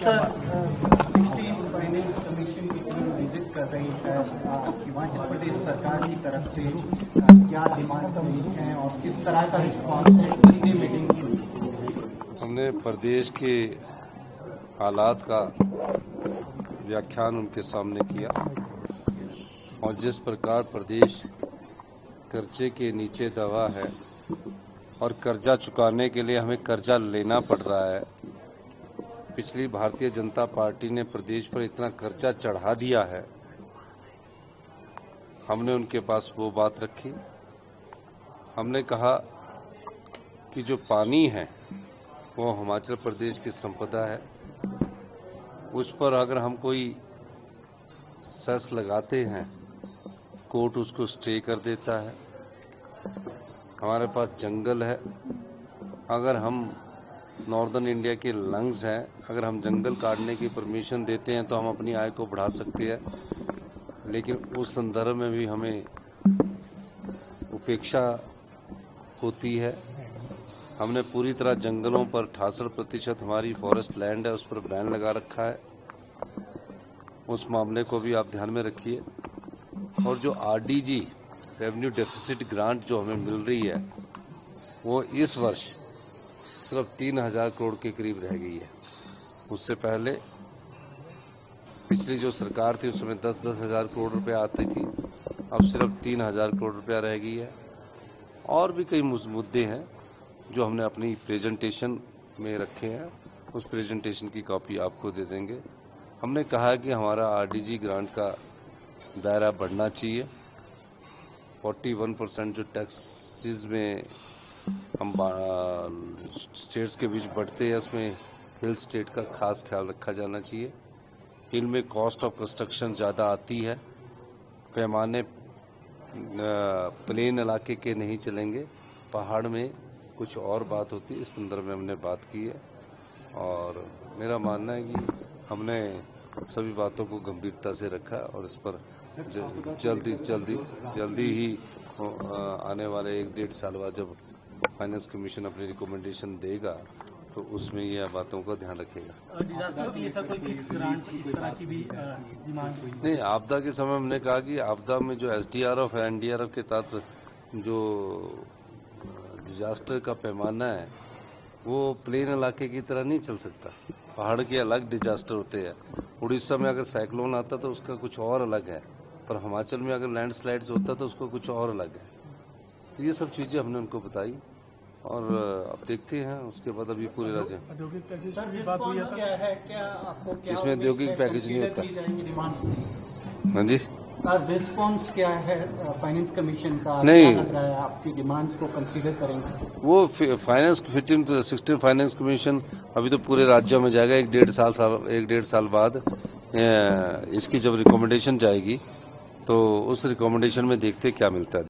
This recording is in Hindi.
सर 16 फाइनेंस कमीशन की टीम विजिट कर रही है हिमाचल प्रदेश सरकार की तरफ से, क्या डिमांड हैं और किस तरह का रिस्पॉन्स है उनकी मीटिंग की? हमने प्रदेश के हालात का व्याख्यान उनके सामने किया और जिस प्रकार प्रदेश कर्जे के नीचे दबा है और कर्जा चुकाने के लिए हमें कर्जा लेना पड़ रहा है। पिछली भारतीय जनता पार्टी ने प्रदेश पर इतना कर्जा चढ़ा दिया है। हमने उनके पास वो बात रखी। हमने कहा कि जो पानी है वो हिमाचल प्रदेश की संपदा है, उस पर अगर हम कोई सेस लगाते हैं कोर्ट उसको स्टे कर देता है। हमारे पास जंगल है, अगर हम नॉर्दर्न इंडिया के लंग्स हैं, अगर हम जंगल काटने की परमिशन देते हैं तो हम अपनी आय को बढ़ा सकते हैं, लेकिन उस संदर्भ में भी हमें उपेक्षा होती है। हमने पूरी तरह जंगलों पर 68% हमारी फॉरेस्ट लैंड है, उस पर बैन लगा रखा है। उस मामले को भी आप ध्यान में रखिए। और जो आरडीजी रेवेन्यू डेफिसिट ग्रांट जो हमें मिल रही है वो इस वर्ष सिर्फ 3000 करोड़ के करीब रह गई है। उससे पहले पिछली जो सरकार थी उसमें 10-10 हजार करोड़ रुपए आती थी, अब सिर्फ 3000 करोड़ रुपया रह गई है। और भी कई मुद्दे हैं जो हमने अपनी प्रेजेंटेशन में रखे हैं, उस प्रेजेंटेशन की कॉपी आपको दे देंगे। हमने कहा कि हमारा आरडीजी ग्रांट का दायरा बढ़ना चाहिए। 41% जो टैक्सेस में हम स्टेट्स के बीच बढ़ते हैं उसमें हिल स्टेट का खास ख्याल रखा जाना चाहिए। इनमें कॉस्ट ऑफ कंस्ट्रक्शन ज़्यादा आती है, पैमाने प्लेन इलाके के नहीं चलेंगे, पहाड़ में कुछ और बात होती है। इस संदर्भ में हमने बात की है और मेरा मानना है कि हमने सभी बातों को गंभीरता से रखा और इस पर जल्दी ही आने वाले 1-1.5 साल बाद जब फाइनेंस कमीशन अपनी रिकमेंडेशन देगा तो उसमें यह बातों का ध्यान रखेगा। डिजास्टर के लिए सर कोई फिक्स ग्रांट इस तरह की भी डिमांड हुई नहीं, आपदा के समय हमने कहा कि आपदा में जो एसडीआरएफ है, एनडीआरएफ के तहत जो डिजास्टर का पैमाना है वो प्लेन इलाके की तरह नहीं चल सकता। पहाड़ के अलग डिजास्टर होते हैं। उड़ीसा में अगर साइक्लोन आता तो उसका कुछ और अलग है, पर हिमाचल में अगर लैंडस्लाइड्स होता तो उसका कुछ और अलग है। तो ये सब चीज़ें हमने उनको बताई और अब देखते हैं उसके बाद अभी पूरे राज्य इसमें औद्योगिक पैकेज नहीं होता। हाँ जी, रिस्पॉन्स क्या है फाइनेंस कमीशन का? नहीं, आपकी डिमांड्स को कंसीडर करेंगे वो फाइनेंस 16 फाइनेंस कमीशन अभी तो पूरे राज्यों में जाएगा। 1-1.5 साल बाद इसकी जब रिकमेंडेशन जाएगी तो उस रिकमेंडेशन में देखते क्या मिलता है।